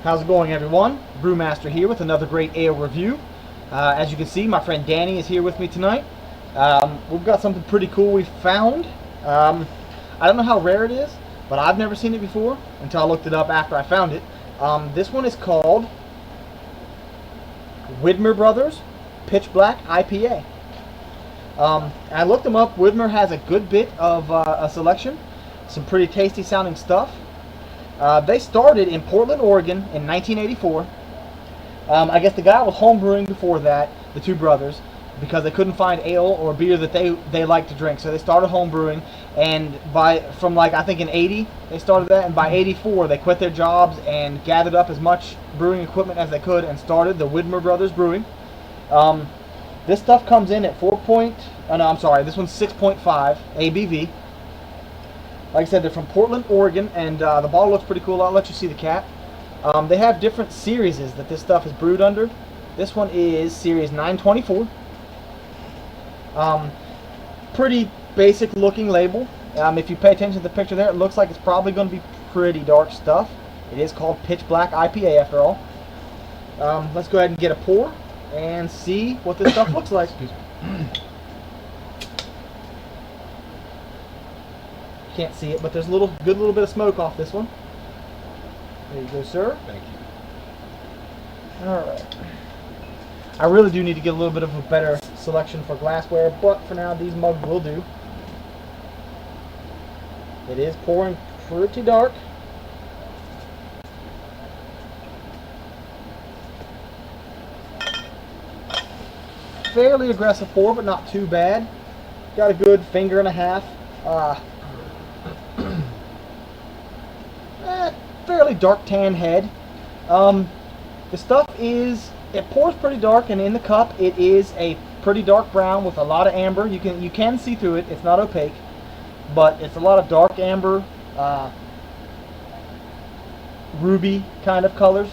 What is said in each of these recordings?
How's it going, everyone? Brewmaster here with another great ale review. As you can see, my friend Danny is here with me tonight. We've got something pretty cool we found. I don't know how rare it is, but I've never seen it before until I looked it up after I found it. This one is called Widmer Brothers Pitch Black IPA. I looked them up. Widmer has a good bit of a selection, some pretty tasty sounding stuff. They started in Portland, Oregon in 1984. I guess the guy was homebrewing before that, the two brothers, because they couldn't find ale or beer that they liked to drink. So they started homebrewing, and from I think in 80 they started that, and by 84 they quit their jobs and gathered up as much brewing equipment as they could and started the Widmer Brothers Brewing. This stuff comes in at 6.5 ABV. Like I said, they're from Portland, Oregon, and the bottle looks pretty cool. I'll let you see the cap. They have different series that this stuff is brewed under. This one is Series 924. Pretty basic looking label. If you pay attention to the picture there, it looks like it's probably going to be pretty dark stuff. It is called Pitch Black IPA after all. Let's go ahead and get a pour and see what this stuff looks like. Can't see it, but there's a good little bit of smoke off this one. There you go, sir. Thank you. Alright. I really do need to get a little bit of a better selection for glassware, but for now these mugs will do. It is pouring pretty dark. Fairly aggressive pour, but not too bad. Got a good finger and a half. Fairly dark tan head. The stuff it pours pretty dark, and in the cup it is a pretty dark brown with a lot of amber. You can see through it. It's not opaque, but it's a lot of dark amber, ruby kind of colors.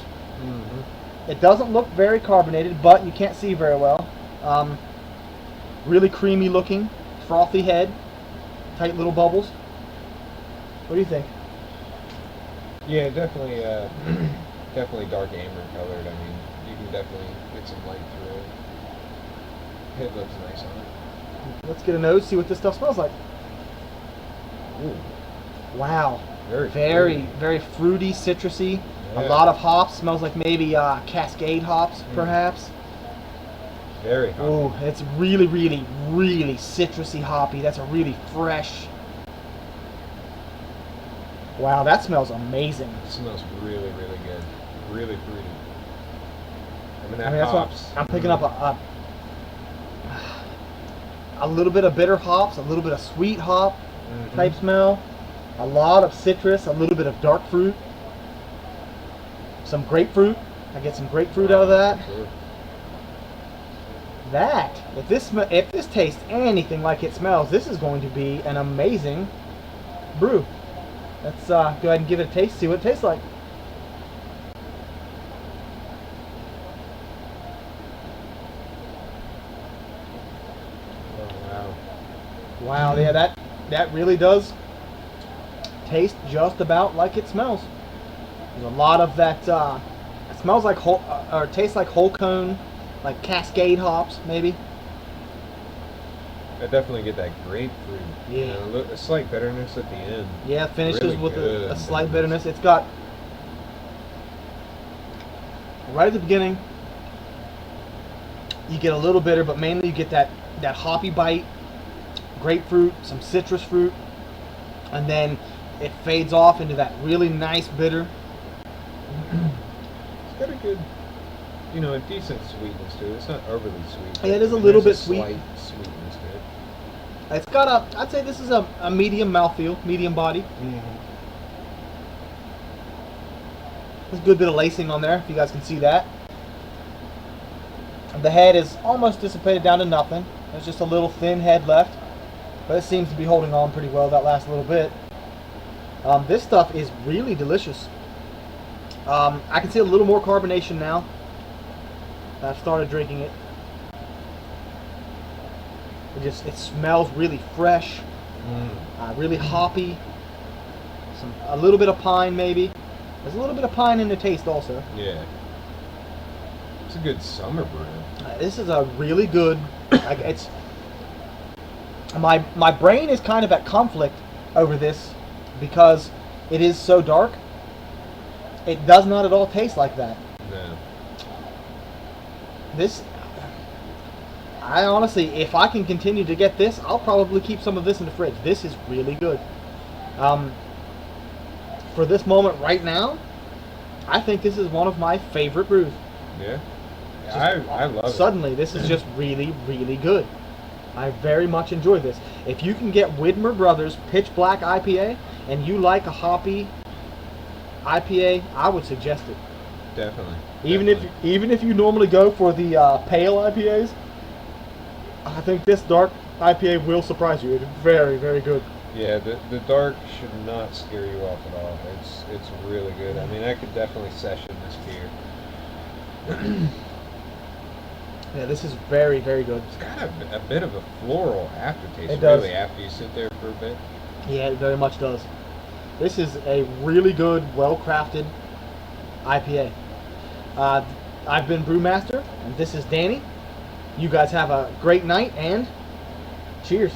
It doesn't look very carbonated, but you can't see very well. Really creamy looking, frothy head, tight little bubbles. What do you think? Yeah, definitely, definitely dark amber colored. I mean, you can definitely get some light through it. Head looks nice on it. Let's get a nose, see what this stuff smells like. Ooh. Wow. Very fruity, citrusy. Yeah. A lot of hops. Smells like maybe Cascade hops, perhaps. Very hoppy. Oh, it's really, really, really citrusy hoppy. That's a really fresh. Wow, that smells amazing. It smells really, really good. Really fruity. I mean, that's hops. what I'm picking up a little bit of bitter hops, a little bit of sweet hop type smell, a lot of citrus, a little bit of dark fruit, some grapefruit. I get some grapefruit out of that. Sure. If this tastes anything like it smells, this is going to be an amazing brew. Let's go ahead and give it a taste, see what it tastes like. Oh, wow. Wow, yeah, that really does taste just about like it smells. There's a lot of that. It smells like or tastes like whole cone, like Cascade hops, maybe. I definitely get that grapefruit. Yeah. You know, a slight bitterness at the end. Yeah, finishes Really with good a slight bitterness. It's got right at the beginning. You get a little bitter, but mainly you get that hoppy bite, grapefruit, some citrus fruit, and then it fades off into that really nice bitter. It's got a good, a decent sweetness to it. It's not overly sweet. Yeah, it is a little bit there's sweet. Slight sweetness to it. It's got I'd say this is a medium mouthfeel, medium body. There's a good bit of lacing on there, if you guys can see that. The head is almost dissipated down to nothing. There's just a little thin head left, but it seems to be holding on pretty well that last little bit. This stuff is really delicious. I can see a little more carbonation now. I've started drinking it. It smells really fresh, really hoppy. A little bit of pine maybe. There's a little bit of pine in the taste also. Yeah. It's a good summer brew. This is a really good. It's my brain is kind of at conflict over this because it is so dark. It does not at all taste like that. No. This, I honestly, if I can continue to get this, I'll probably keep some of this in the fridge. This is really good. For this moment right now, I think this is one of my favorite brews. Yeah. I love it. Suddenly, this is just really, really good. I very much enjoy this. If you can get Widmer Brothers Pitch Black IPA and you like a hoppy IPA, I would suggest it. Definitely. Even if you normally go for the pale IPAs, I think this dark IPA will surprise you. It's very, very good. Yeah, the dark should not scare you off at all. It's really good. I mean, I could definitely session this beer. Yeah, this is very, very good. It's got a bit of a floral aftertaste, It does. really, after you sit there for a bit. Yeah, it very much does. This is a really good, well-crafted IPA. I've been Brewmaster, and this is Danny. You guys have a great night, and cheers.